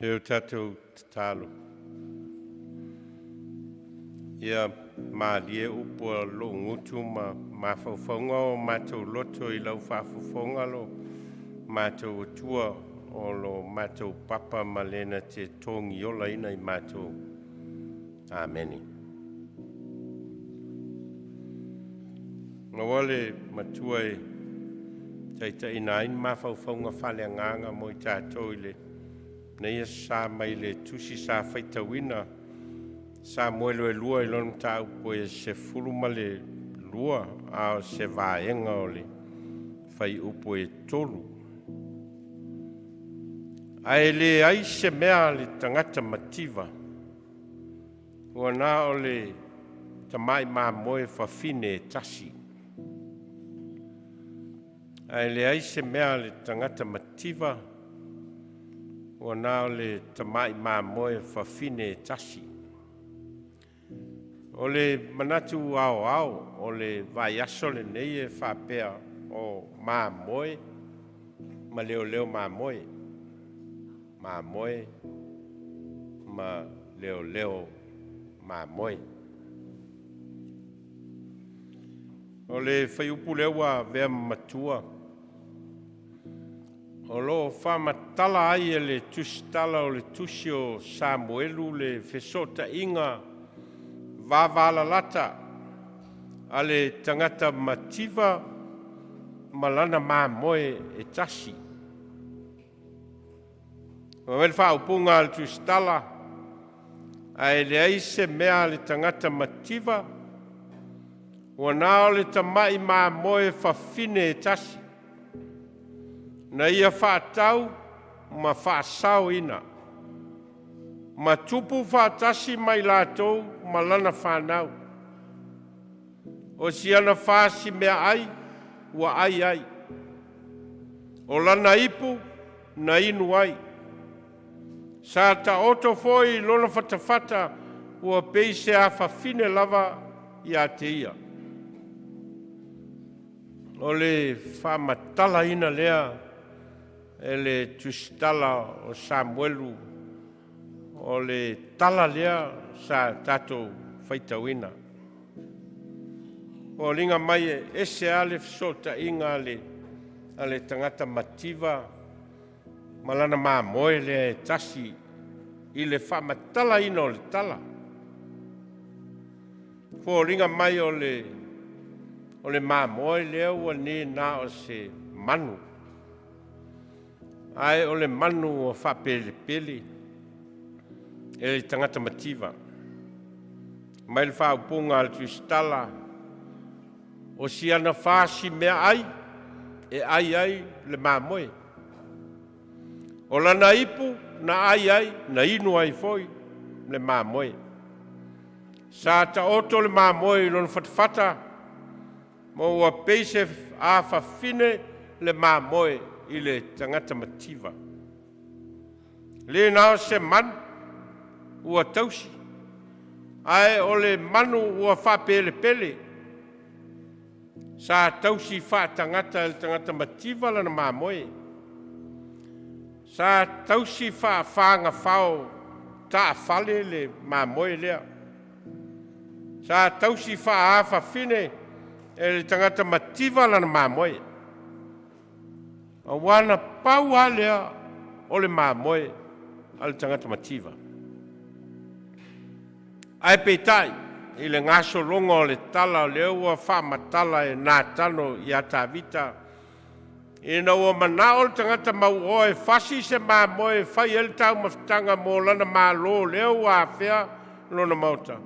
Heu tatou talo. Ia malie upua lo ngutu ma faufaunga o matou loto I lau fafufonga lo matou tua o lo matou papa malena te tongi ola ina I matou. Ameni. Ngawale matua e taita ina in ma faufaunga fale nganga mo I tātou ile Nei sa mai le tusi sa faitawina Samuelu lua I lona tau poe se fuluma le lua a se vaenga o le fai upo e tolu. Ai le ai se mea le tangata mativa. Ua nā o le tamai mamoe fafine tasi. Ai le ai se mea le tangata mativa. Ua nā o le tamai mamoe fafine tasi. O le Manatu Aoao, o le Vaiaso le nei e whapea o mamoe, ma leoleo mamoe. Mamoe, ma leoleo mamoe. O le whaiupu lewa vea Matua. O lo whamatala ai e le tusitala o le tusi o Samuelu le whesota inga Vavala lata ale tangata mativa malana mamoe e tasi. Wawel whaupunga al tustala ai le aise mea le tangata mativa wana le tamai mamoe fafine e tasi. Na ia whaatau ma whaasauina. Ma tupu fatasi mai latou ma lana fānau. O siana fasi mea ai, ua ai. O lana ipu, na inu ai. Sa ta oto foi lona fatafata, ua peise afafine lava I te ia. O le whamatala ina lea, e le tusitala o Samuelu, o le tala lea sa tatou faitawina. O linga mai ese ale fsota inga ale tangata mativa malana mamoe le tasi I le whamatala ina o le tala. Fo linga mai o le mamoe lea ua ne na o se manu. Ai o le manu o whapele pele. E le tangata mativa. Mai le whaupunga al tustala. O siana fasi mea ai. E ai le mamoe. O lana ipu na ai na inu ai foi le mamoe. Sa ta oto le mamoe lona fatafata. Mo ua peise afafine le mamoe I le tangata mativa. Le nao se manu. Ua tausi. Ai o le manu ua whapele pele. Sa tausi whaatangata le tangata mativa lana mamoe. Sa tausi whaafanga whao ta fale le mamoe lea. Sa tausi whaafa fine e le tangata mativa lana mamoe. A wana pau alea o le mamoe al tangata mativa. Ai peitai, I le ngaso longa o le tala leo ua whamatala e nā tano I atavita. I na ua manao le tangata mau e fasi se mamoe whai el tau maftanga mo lana malo leo a whea lona mauta.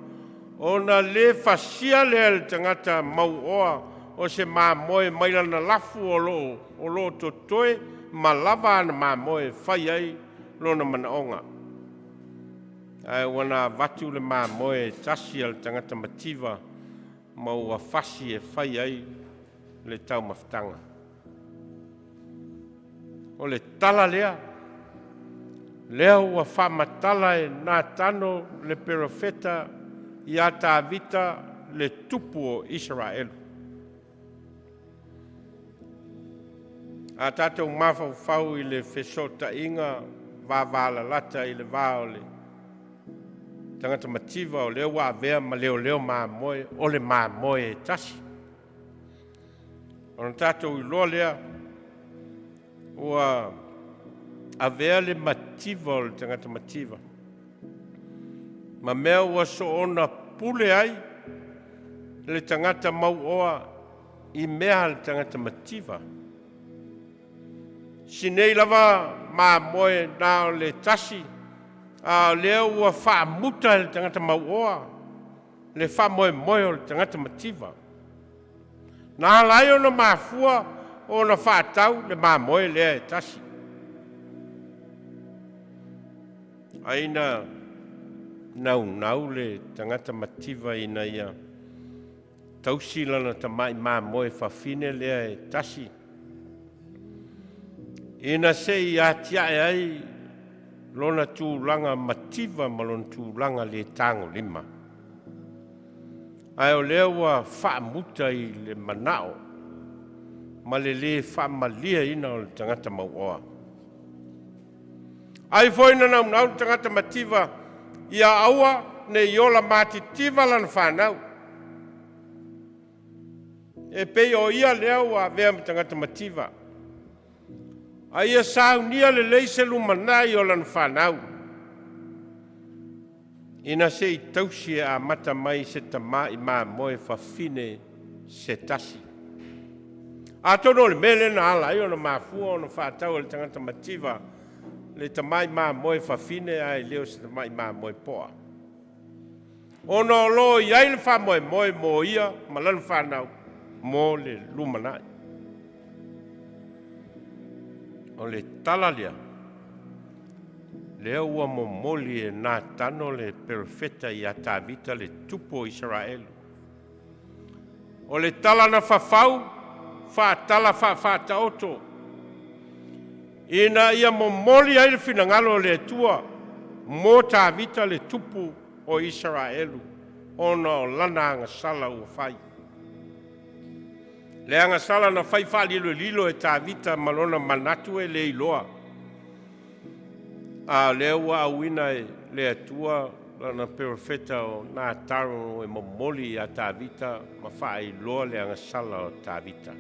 O na le fasia lea le tangata mau oa o se mamoe mailana lafu o lo totoe ma lava ana mamoe whai ai lona manaonga. Ai wana vatu le mamoe tasi al tangata mativa ma ua fasi e whai ai le tau maftanga. O le tala lea. Lea ua whamatala e nā tano le perofeta I atavita le tupu o Israelu. A tātou mawhawhau I le whesota inga vāvalalata i le vā o le tangata mativa o leo wa avea ma leoleo mamoe o le mamoe e tasi. Ona tātou iloa lea ua avea le mativa o le tangata mativa. Ma mea ua so ona pule ai le tangata mauoa i mea le tangata mativa. Sinei lava mamoe na o le tasi, a leo ua whaamuta le tangata mauoa, le whamoe o le tangata mativa. Nā lai ona mafua o na atau le mamoe lea e tasi. Aina nau le tangata mativa ina ia tausi lana tamai mamoe fafine lea e tasi. Ina se i atiae ai lona tūlanga mativa ma lona tūlanga le tango lima. Ai o lea ua whaamuta i le manao, ma le whaamalia ina o le tangata mauoa. Ai foina nau tangata mativa ia aua ne iola matitiva lana fānau. E pei o ia lea ua vea me tangata mativa. Ai ia saunia le leise lumanai o lana fānau. Ina se i tausi a mata mai se tama i mamoe fafine se tasi. A tono le mele na ala i ona mafua ona whātau le tangata mativa le tama i mamoe fafine ai leo se tama i mamoe poa. Ono lo i ai le whamoe moe mo ia ma lana whanau mo le lumanai. O le talalia. Lea ua momoli e nā tano le perfeta i atavita le tupu o Israelu. O le tala na fafau, whaatala fafata oto. Ina ia momoli ai le finangalo le tua, mo tavita le tupu o Israelu, ona o lana anga sala ua fai. Le anga sala na fai fali lilo e tavita malona manatu e le iloa. A lea ua auina e le atua lana perfeta o nā taro e momoli a tavita ma whae loa le anga sala o tavita.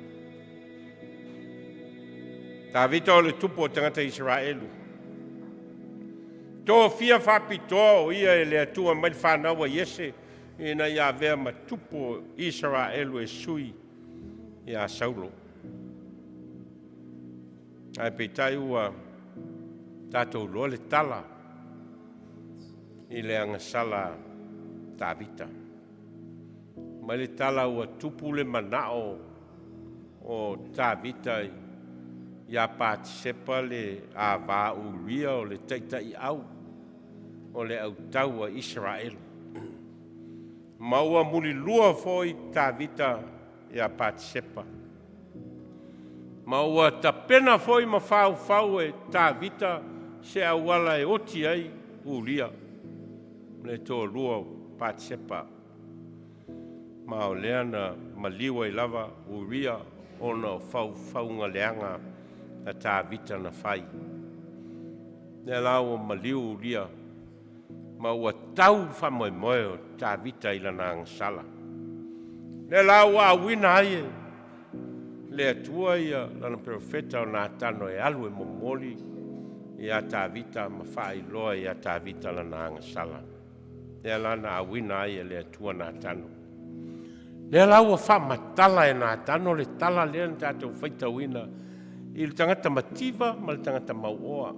Tavita o le tupu o tangata Israelu. Tō fia whapitoa o ia e le atua mai whanau a Iese ina ia vea ma tupu o Israelu e sui i a saulo. Ai peitai ua tātou loa le tala i le anga sala tavita. Mai le tala ua tupu le manao o tavita i a pātisepa le a vā uria o le taitai au o le autau a Israel. Maua muli lua foi tavita i a pātisepa. Maua tapena foi ma fau e tavita se awala e oti ai uria le tō lua pātisepa. Ma o leana maliwa i lava uria ona fau ngā leanga a tavita na fai. Ne lau maliu uria ma ua tau whamoe o tavita i lana angsala. Ne lau awina ai le atua ia lana profeta o nā tano e alu e momoli i a tavita ma whae loa i a tavita lana angsala. Ne lana awina ai le atua nā tano. Ne lau a whamatala e nā tano le tala lea na tātou whaitawina i le tangata mativa ma le tangata mauoa.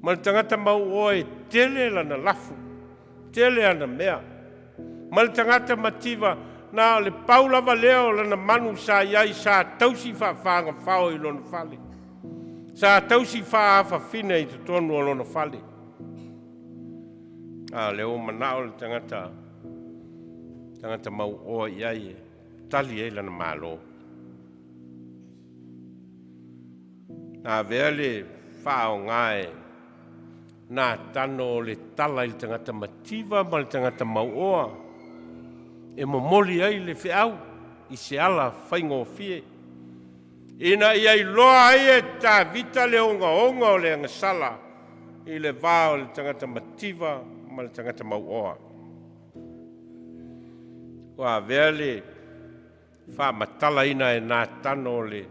Ma le tangata mauoa e tele lana lafu, tele ana mea. Ma le tangata mativa na le paulava leo lana manu sa iai sa tausi whaafanga whao i lona whale. Sa tausi wha afafine i tutonu o lona whale. Leo manao le tangata mauoa iai tali e lana malo. Nā vea le whao ngai nā tano le tala i tangata mativa ma le tangata mauoa. E momoli ai le whiau i se ala whaingo fie. Ina ia i loa ai e tā vita le onga o le angasala i le vā o le tangata mativa ma le tangata mauoa. Wa vele fa matala ina e nā tano le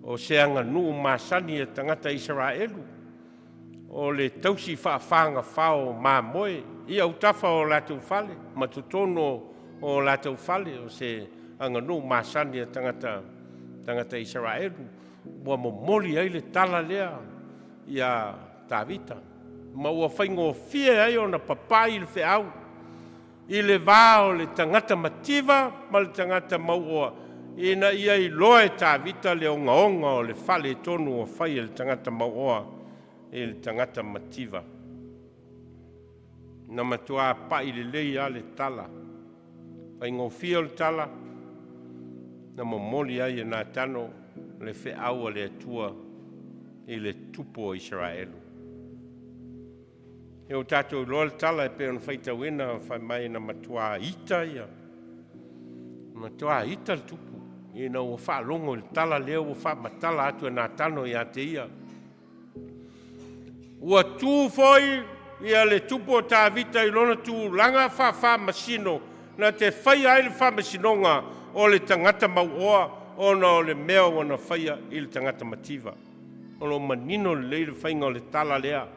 o se anga nuu masani e tangata Israelu o le tausi whaafanga whao mamoe ia utafa o latou fale ma tutono o latou fale o se anga nuu masani e tangata Israelu ua momoli ai le tala lea ia Tavita ma ua whaingo fie ai o na papai le wheau i le vā o le tangata mativa ma le tangata mauoa ina ia i loa e Tavita le onga o le fale tonu o whai le tangata mauoa i le tangata mativa. Na Matua pa i le lei a le tala. Whaingo fia le tala na momoli ai e nā tano le wheau a le atua i le tupu o Israelu. E o tātou loa le tala e pe on whaita wena whai mai na Matua ita ia. Matua ita le tupu. Ina ua whaalongo le tala leo ua whaamatala atu e nā tano i a te ia. Ua tū foi ia le tupu o Tavita i lona tū langa wha masino na te whai ai le wha masinonga o le tangata mauoa ona o le mea wana whaia i le tangata mativa. Ono manino le leile whainga o le tala lea.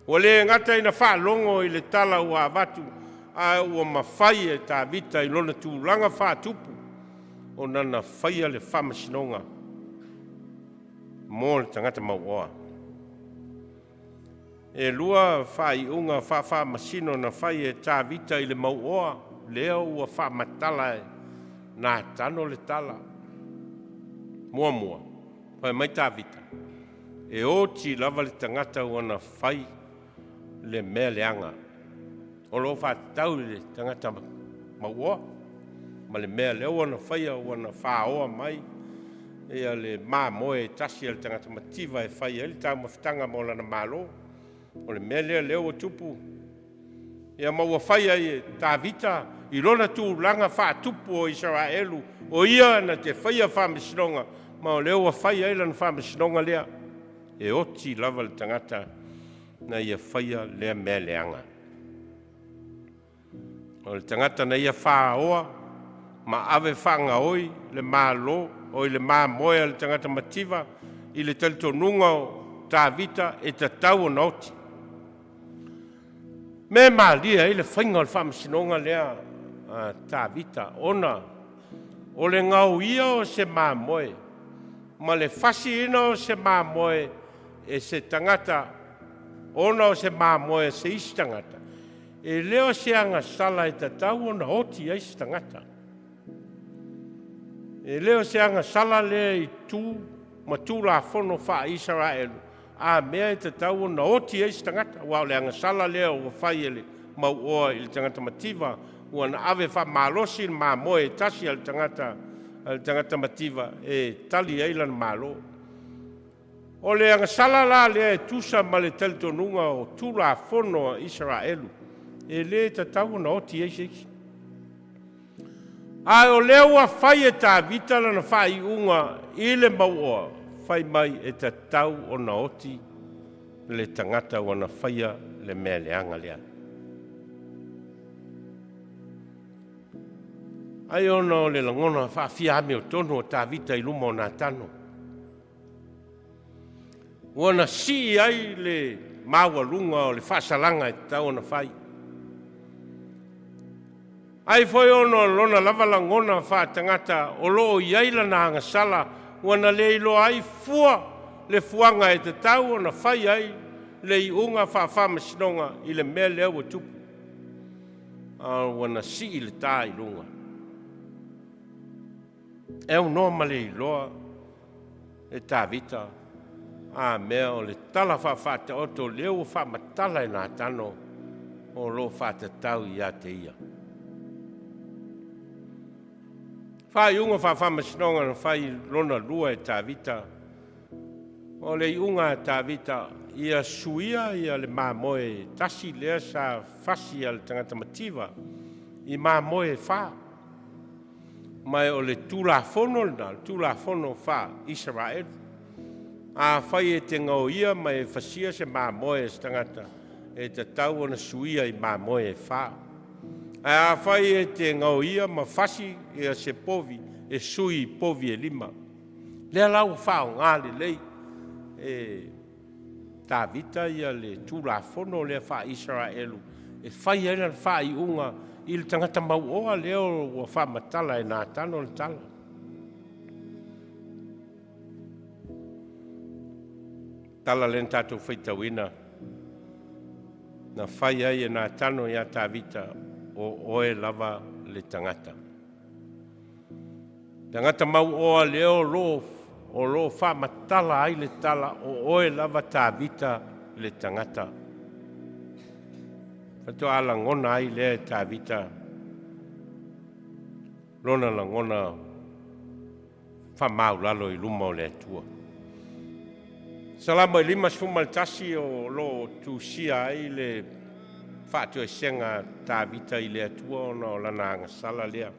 Ua le ngata ina whaalongo i le tala ua avatu a ua mawhai e Tavita i lona tū langa wha tupu o nana whaia le wha masinonga mō le tangata mauoa. E lua whai unga wha masino na whai e Tavita i le mauoa leo ua wha matala e nā tano le tala. Mua, whai mai Tavita. E oti lava le tangata wana whai le mea leanga. O lo wha tau le tangata mauoa. Ma le mea leo wana whaia wana whaoa mai. Ea le mamoe tasi le tangata mativa e whaia le tau mawhitanga mo lana malo. O le mea leo o tupu. Ea maua whaia e Tavita i lona tū langa wha tupu o Israelu. O ia na te whaia wha misinonga. Ma o leo a whaia lana wha misinonga lea. E oti lava le tangata na ia whaia lea mea leanga. O le tangata na ia whaoa ma ave whanga oi le malo o le mamoe le tangata mativa i le talitonunga o Tavita e tatau o nauti. Me malia i le whainga o le whamasinonga lea Tavita ona o le ngau ia o se mamoe ma le fasi ina o se mamoe e se tangata ona o se mamoe se isi tangata. E leo se anga sala e tatau ona oti ai se tangata. E leo se anga sala lea i tū ma tū la fono wha Israelu. A mea e tatau ona oti ai se tangata. Wa le anga sala lea o whai ele mauoa i le tangata mativa. Ua na ave wha malosi le mamoe e tasi al tangata mativa e tali ai lana malo. O le anga sala la lea e tusa ma le talitonunga o tū la fono Israelu. E le tatau ona oti ai se. A o leo a whai e Tavita lana whai unga i le mauoa. Whai mai e tatau ona oti le tangata wana whaia le mea leanga lea. Ai ona o le langona whaafia ame o tono o Tavita i luma o nā tano. Wana si ai le mawalunga o le whaasalanga e tatau ona whai. Ai foi ono lona lava langona wha tangata o loo iai lana anga sala wana le ilo ai fua le fuanga e te tau ona whai ai le i unga wha masinonga i le mea leo o tupu. Wana si i le tā i lunga. E no ma le iloa e Tavita a mea o le tala wha te oto leo wha matala i nā tano o lo wha te tau i a te ia. Whai unga wha masinonga na whai lona lua e Tavita. O le unga e Tavita ia suia ia le mamoe tasi lea sa fasi al tangata mativa i mamoe wha. Mai o le tūla fono na, tūla fono wha Israel. A whai e te ngau ia ma e fasia se mamoe e stangata. E te tau ana suia i mamoe e wha. A whai e te ngau ia ma fasi e a se povi e sui povi e lima. Lea lau whao ngāle lei. E tā vita ia le tūlafono lea wha Israelu. E whai e lan wha i unga i le tangata mau oa leo wa wha matala e nā tano le tala. Tala len tātou whaitawina. Na whai ai e nā tano ia tā vita o oe lava le tangata. Tangata mau oa leo o lo wha matala ai le tala o oe lava tā vita le tangata. Fato ala ngona ai lea tā vita. Lona la ngona wha mau lalo i luma o le tua. Salama i lima sfuma le tasi o lo tusia ai le whātua senga tā vita i le atua o na o lana angasala lea.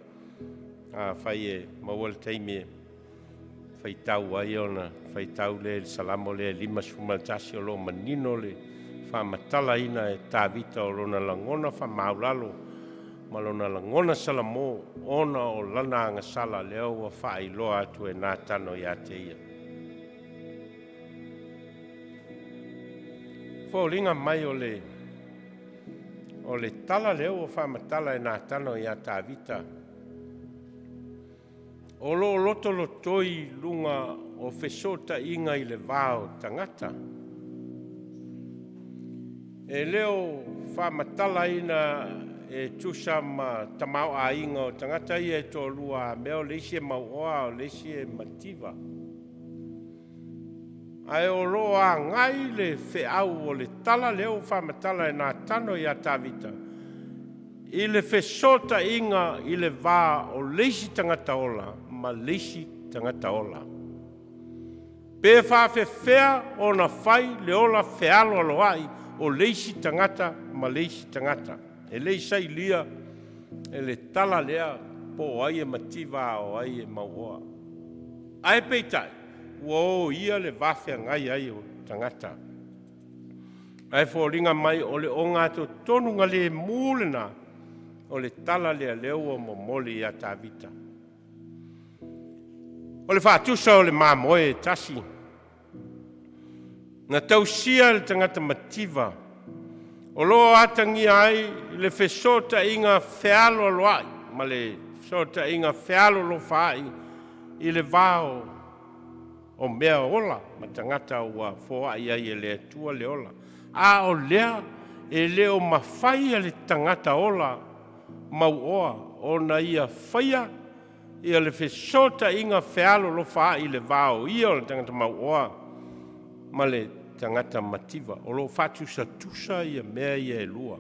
A whai e mawal teime whai tau ai o na whai tau le salamo le lima sfuma le tasi o lo manino le wha matala ina e tā vita o lona langona wha maulalo ma lona langona salamo ona o lana angasala leo wa whai loa atu e nā tano ia te ia. Fōlinga mai o le tala leo o whamatala e nā tano i a tā vita. O lo loto lotoi lunga o whesota inga i le vāo tangata. E leo whamatala ina e tusa ma tamau a inga o tangata i e tō lua meo leisi e mauoa o leisi e mativa. Ai o loa ngai le wheau o le tala leo whamatala e nā tano i a tā vita. I le whesota inga i le vā o leisi tangata ola, ma leisi tangata ola. Pē whawhewhea o na whai le ola whealo aloai o leisi tangata, ma leisi tangata. E leisai lia e le tala lea po ai e mativa o ai e mauoa. Ai peitai. Wo ia le wafea ngai ai o tangata. Ai fōringa mai o le o ngātou tonunga le mūlena o le tala lea leo o momoli i a tā vita. O le whātusa o le mamoe tasi. Na tausia le tangata mativa. O lo atangi ai le whesota inga whealo loai. Ma le whesota inga whealo lo whai i le vāo o mea ola, ma tangata ua fōa ia i e lea tua le ola. A o lea, e leo mawhai le tangata ola, mau oa, o na ia whaia, ia le whesota inga whealo lo wha i le vāo, ia o le tangata mau oa, ma le tangata mativa, o lo whatusa tusa ia mea ia e lua.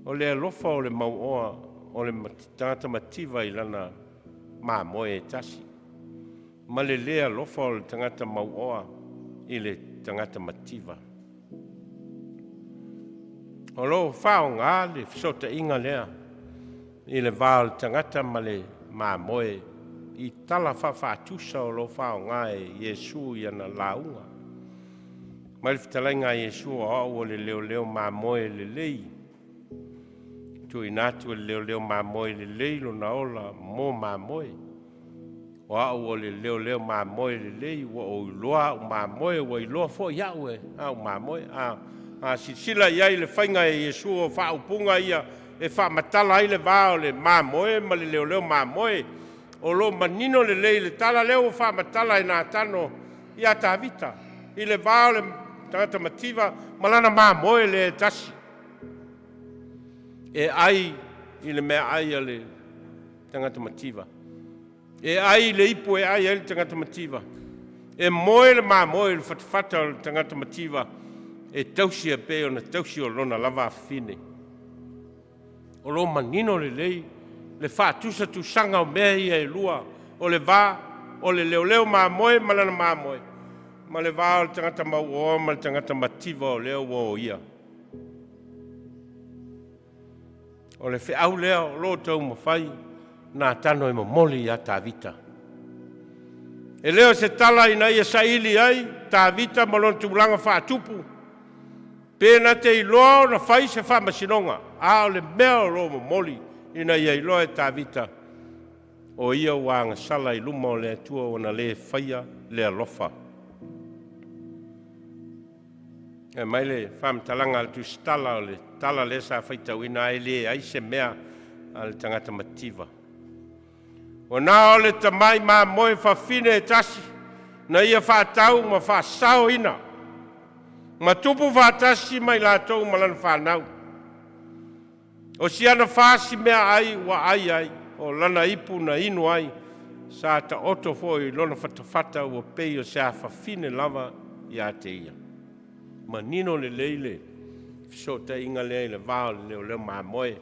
O lea lofa o le mau oa, o le tangata mativa i lana mamoe e tasi. Ma le lea lofa o le tangata mauoa i le tangata mativa. O lo whao ngā le whesota inga lea i le vā o le tangata ma le mamoe i tala whawhatusa o lo whao ngā e Iesu i ana launga. Ma le whitalai ngā Iesu o le leoleo mamoe le lei. Tu inatu le leoleo mamoe le lei lona ola mo mamoe. O au o le leoleo mamoe le lei, o iloa o mamoe, o iloa fo iau e, au mamoe, a sisila iai le whainga e Iesu o whaupunga ia, e whamatala ai le vā o le mamoe, ma le leoleo mamoe, o lo manino le lei, le tala leo o whamatala e nā tano, i a tā vita, i le vā o le tangata mativa, malana mamoe le tasi. E ai, i le mea ai a le tangata mativa. E ai le ipo e ai le tangata mativa. E moe le mamoe le fatafata o le tangata mativa. E tausi a pe o na tausi o lona lava afafine. O lo manino le lei. Le whātusa tu sanga o mea ia e lua. O le vā, o le leoleo mamoe, malana mamoe. Ma le vā o le tangata mauoa, ma le tangata mativa o leo o ia. O le whiau leo, lo tau mawhai. Nā tano e momoli i a tā vita. E leo se tala ina ia saili ai, tā vita malon tūlanga wha tupu. Pēna te iloa na whai se wha masinonga, o le mea o lo moli, ina ia iloa e tā vita. O ia wanga sala I luma o le atua o na le whaia le alofa. E mai le whamtalanga al tu stala o le tala le sa whaitau ina e le ai se mea al tangata mativa. O nā o le tamai mamoe fafine e tasi, na ia whātau ma asaoina. Ma tupu fatasi mai latou ma lana fānau. O siana fasi mea ai wa ai, o lana ipu na inu ai, sa ta oto foi lona fatafata ua pei o se afafine lava ia te ia. Ma nino le leile, fiso te inga le vāo le leoleo mamoe,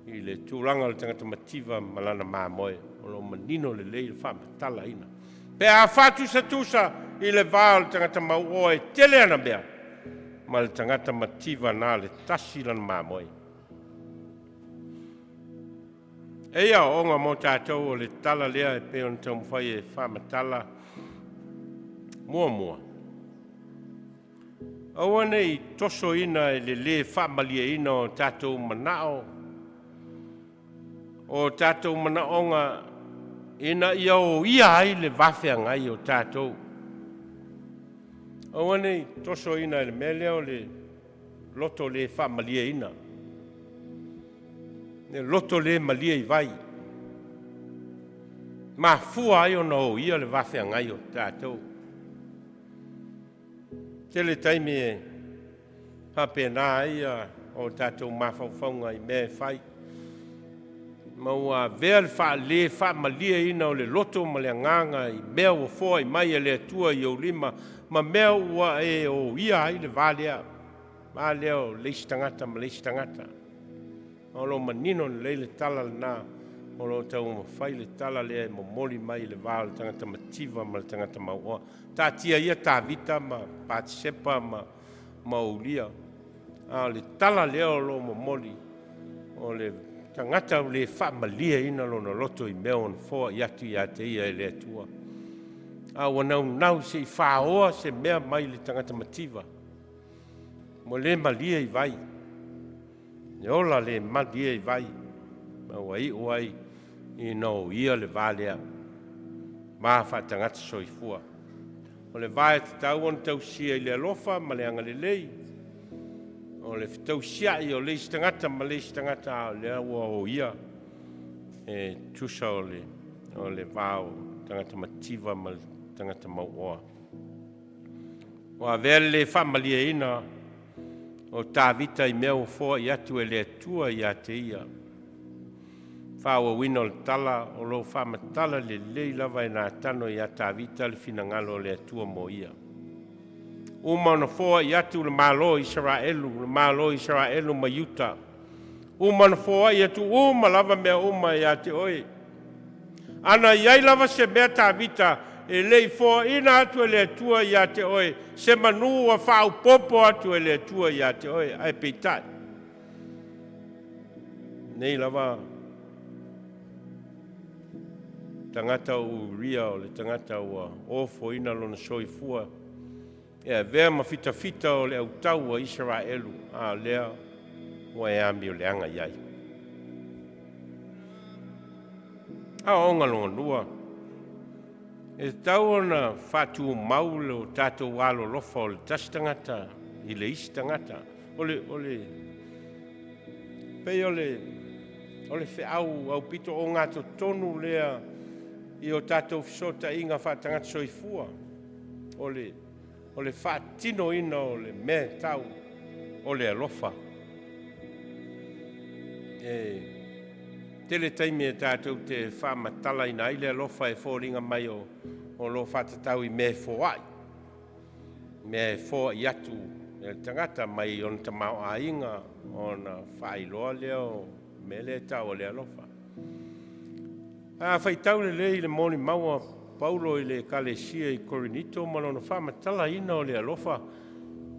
I le tūlanga le tangata mativa ma lana mamoe, o lo manino le leile whamatala ina. Pe a whātusa tusa I le vāo le tangata maua e tele ana mea, ma le tangata mativa nā le tasi lana mamoe. Eia onga mo tātou o le tala lea e peon tau mwhai e whamatala mua. Aua nei toso ina e le whamalia ina o tātou manao. O tātou manaonga ina ia o ia ai le wawhea ngai o tātou. Aua nei toso ina e le meleo le loto le whamalia ina. Ne loto le malia I vai. Ma fua ai o na o ia le wawhea ngai o tātou. Tele taimi e hapena ia o tātou mawhauwhaunga I me whai. Maua vea le wha malia ina o le loto ma le nganga I mea ua fua I mai e le atua I o lima. Ma mea ua e o ia ai le valea. Valea o leisi tangata ma leisi tangata. O lo manino le tala na o lo tau mawhai le tala le mo moli mai le vāo le tangata mativa ma le tangata maua. Tā tia ia tā vita ma pātisepa ma ulia. Le tala leo lo mo moli o le tangata le whamalia ina lo na loto I mea on foa I atu I te ia e le atua. Nau se I whaoa se mea mai le tangata mativa. Mo le malia I vai. Ne ola le malia I vai. Ma wai uai I no ia le valea. Ma wha tangata soifua. O le vae te tau on tau sia I le alofa ma le anga le lei. O le tau sia I o leisi tangata ma leisi tangata o le aua o ia. E tusa o le vāo tangata mativa ma tangata mauoa. O a vea le whamalia ina o tā vita I mea o fōa I atu e le atua I a te ia. Whaua wina o le tala o lo whamatala le lei lava e nā tano I a tā vita le finangalo le atua mo ia. Uma na fōa I atu le malo Israelu, le malo Israelu ma Utah. Uma na fōa I atu uma lava mea uma I a te oe. Ana iai lava se mea tā vita e lei fōa ina atu e le atua I a te oe. Se manu a whau popo atu e le atua I a te oe. Ai peitai. Nei lava tangata u ria o le tangata ua ofo ina lona soifua. E vea ma fita o le atau a Israelu a lea ua e ami o le anga iai. A onga longa lua. E tau ona whatu maule o tātou walo lofa o le tasi tangata I le isi tangata. Pei o le whiau au pito o ngātou tonu lea I o tātou fisota inga whātangata soifua. O le whātino ina o le me tau o le alofa. Tele taimi e tātou te whamatala ina I le alofa e fōringa mai o lo whātatau I me fōai. Me fōai atu e tangata mai on tamau a inga o na whailoa leo me le tau o le alofa. Whaitau le lei le moni maua Paulo I le kalesia I Korinito malona whamatala ina o le alofa.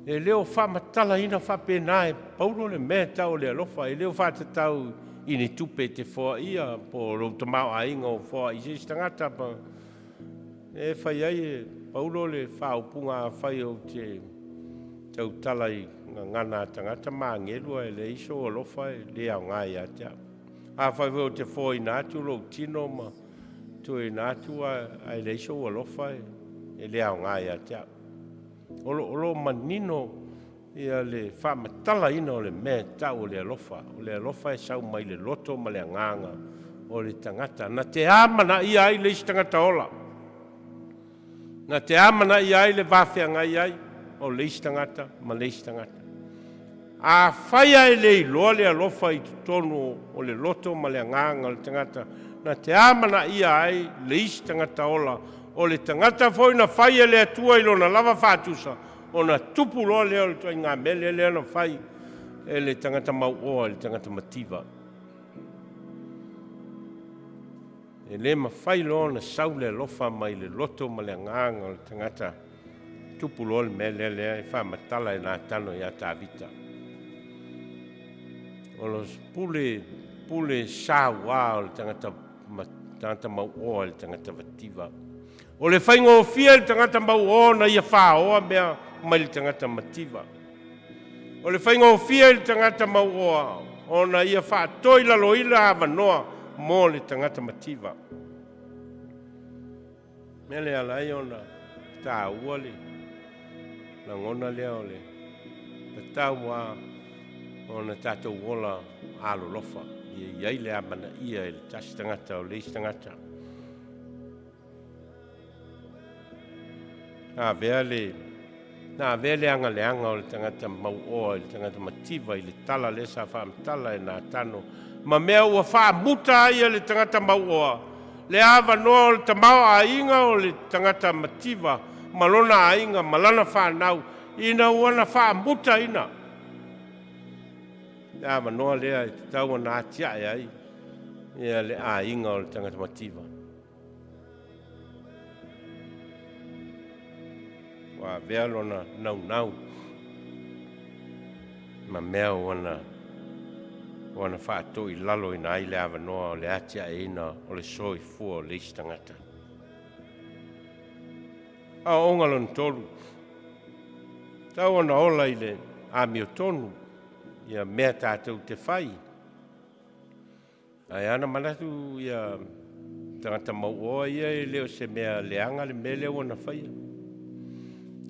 E leo whamatala ina whapena e Paulo le mea tau o le alofa. E leo whatatau I ni tupe te fōa ia po lo tamau a inga o fōa I se tangata pa e whai ai paulo le whaupunga whai o te tautala i ngana tangata maangelua e le iso alofa e le au ngai atea. A whai o te fōi nātu lo tino ma tue nātu a le iso alofa e le au ngai atea. Olo manino ia le whamatala ina o le mea tau o le alofa e sau mai le loto ma le anganga o le tangata. Na te amana ia ai le isi tangata ola. Na te amana ia ai le whawhianga ia ai o le isi tangata ma le isi tangata. A whaia e le iloa le alofa i tonu o le loto ma le anganga o le tangata. Na te amana ia ai le isi tangata ola o le tangata foi na whaia le atua i lona lava whātusa o na tupu loa leo le toi ngā mele leo na whai e le tangata mauoa le tangata mativa. E le mawhai loa na sau le alofa mai le loto ma le anganga o le tangata tupu loa le mele leo e whamatala e nā tano i a tāvita. O los pule sawa o le tangata mauoa le tangata mativa. O le whaingo o fia le tangata mauoa na ia whaoa mea mai le tangata mativa. O le whaingo o fia le tangata mauoa o na ia whaatoi lalo ila awanoa mo le tangata mativa. Mele alai o na tā ua le na ngona lea o le tatau o na tātou wola alo lofa. Iai le amana ia le tasi tangata o le isi tangata. Na vea le anga o le tangata mauoa, le tangata mativa, i le tala le sa whaamtala e nā tano. Ma mea ua whaamuta ia le tangata mauoa. Le awa noa o le tamao a inga o le tangata mativa, ma lona a inga, ma lana fānau, ina ua na whaamuta ina. Le awa noa lea i tau na atia e ai, ia le a inga o le tangata mativa. Wa vea lona nau. Ma mea wana whātoi lalo ina ai le awa noa o le atia e ina o le soi fua o le isi tangata. A onga lon tolu. Tau ana ola i le ami o tonu. Ia mea tātou te whai. Ai ana manatu ia tangata mauoa ia e leo se mea leanga le mele wana whaia.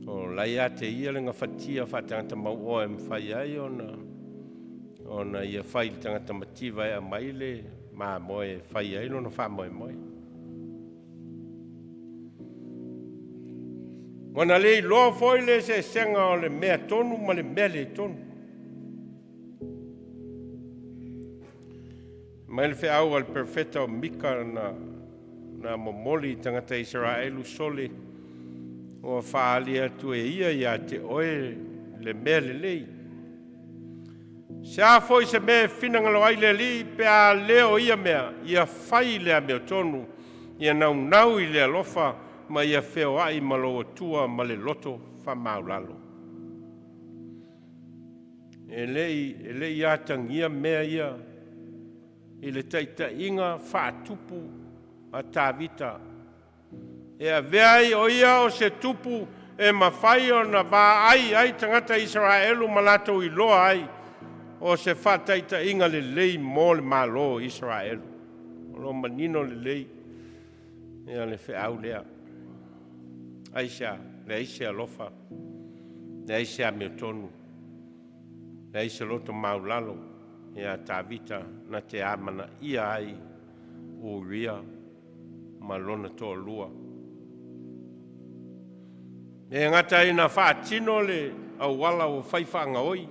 O lai a te ia le ngā whatia whatangata mauoa e mwhai ai o na ia whai le tangata mativa e a mai le mamoe whai ai lona whamoe. Wana le loa foi le se senga o le mea tonu ma le mea le tonu. Mai le whaau al perfeta o Mika na momoli tangata Israelu sole o whaalia tu e ia te oe le mea le lei. Se a foi se mea whinangalo ai le li pe a leo ia mea, ia whai lea mea tonu, ia nau i lea lofa, ma ia wheo ai malo atua ma le loto whamau lalo. E lei atangia mea ia, i le taita inga whaatupu a tāvita. E a veai o ia o se tupu e mawhai o na wā ai tangata Israelu Manatu i loa ai o se whataita inga le lei mō le malo Israelu. O lo manino le lei e a le whaau lea. Aisha, le aisha alofa, le aisha mea tonu, le aisha loto maulalo e a tāvita na te amana ia ai o ria ma lona toa lua. E ngata ina whaatino le au wala o whaiwhanga oi.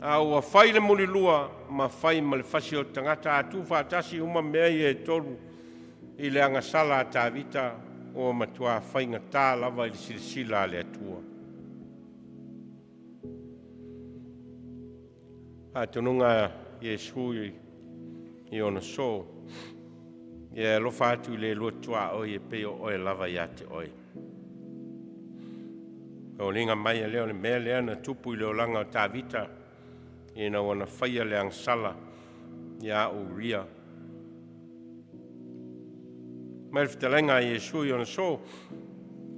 Au a whai le muli lua ma whai ma le whasi o tangata atu whaatasi uma mea i e tolu i le angasala a tāvita o Matua whainga tā lava i le silasila le atua. A tonunga Yesu i ona so. Ia lofa atu le luatua oi e peo oe lava i ate oi. O linga mai leo le mea lea na tupu i leo langa o tāvita i na wana whaia le angsala i a o ria. Mai fitalenga i sui ona so.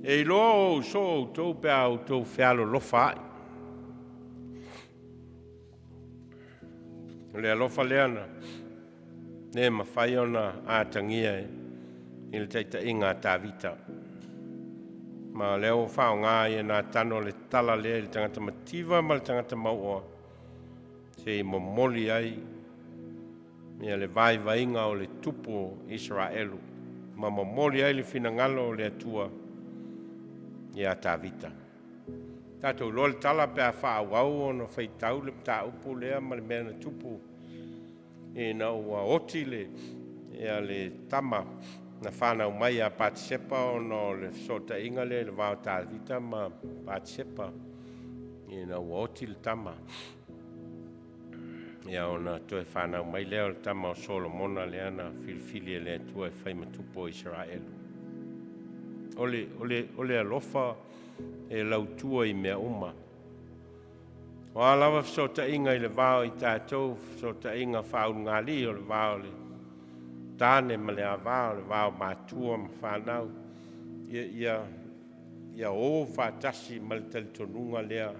E lo so tau pe au tau whialo lofa ai. Le alofa leana. Ne mawhai ona ātangia e. I le teita inga tāvita. Ma leo whao ngā i nā tano le tala lea le tangata mativa ma le tangata maua. Se i momoli ai. Ia le vainga o le tupu Israelu. Ma momoli ai le finangalo o le atua. Ia tāvita. Tātou lo le tala pe a whaawau o no whaitau le pta upu lea ma le mea na tupu. E na ua oti le. Ia le tama. Na fānau mai a patisepa o no le sota inga le vāo tāvita ma patisepa. I na ua oti le tama. Ia ona toe fānau mai leo le tama o Solomona le ana filifili le atua e whai matupo Israelu. Ole alofa e lautua i mea uma. O alawa sota inga i le vāo i tātou, sota inga whaungali o le vāo le tāne ma le avao, le vāo Matua ma fānau. Ia o fatasi ma le talitonunga lea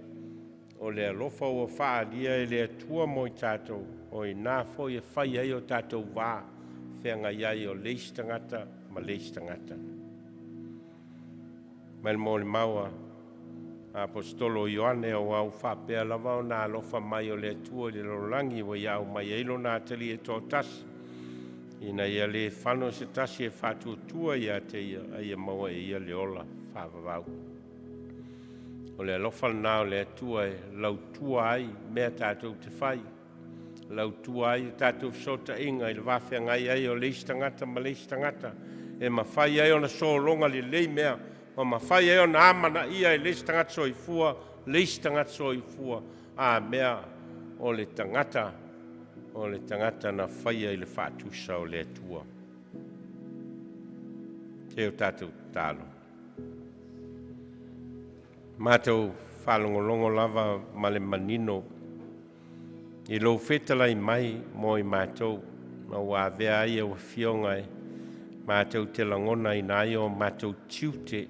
o le alofa ua whaalia e le atua mo i tātou. O i nā fo i whai ai o tātou vā, whenga iai o leis tangata ma leis tangata. Mai mo le maua, Apostolo Ioane o au whapea lava o nā alofa mai o le atua le lorangi o iau mai eilo nā tali e tō tasi. Ina ia le whano se tasi e whātuatua ia te ia maua e ia le ola whāwawau. O le alofa nā o le atua e lautua ai mea tātou te whai. Lautua ai tātou sota inga i le wāwhia ngai ai o leis tangata ma leis tangata. E ma whai ai o na sōlonga li lei mea. O ma whai ai o na amana ia e leis tangata soifua, leis tangata soifua. A mea o le tangata na whai ai le whātusa o le atua. Te o tātou tālo. Mātou whalongolongo lava ma le manino. I lo whetalai mai mo i mātou. Ma wā vea ai o whionga e. Mātou te langona i nai o mātou tiute.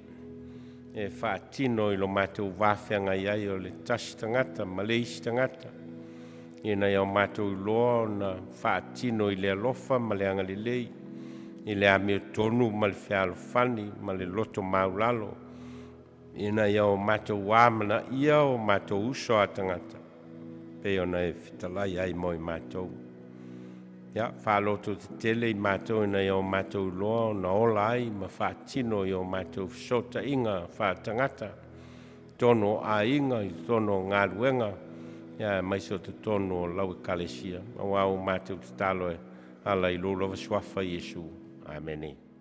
E whaatino i lo mātou wāwhianga i ai o le tasi tangata, ma leis tangata. Ina i o mātou loa na whaatino i le alofa ma le anga lei. I le amio tonu ma le whialofani ma le loto maulalo. Ina i o mātou wāmana ia o mātou uso a tangata. Pe ona e whitalai ai mo i mātou. Ia, whaloto te tele i mātou ina i o mātou loa na ola ai ma whaatino i o mātou sota inga whaatangata. Tono a inga i tono ngā ruenga. Ia, mai so te tono o lau e kalesia. Au au mātou te talo e ala i lolo vaswafa Iesu. Amen.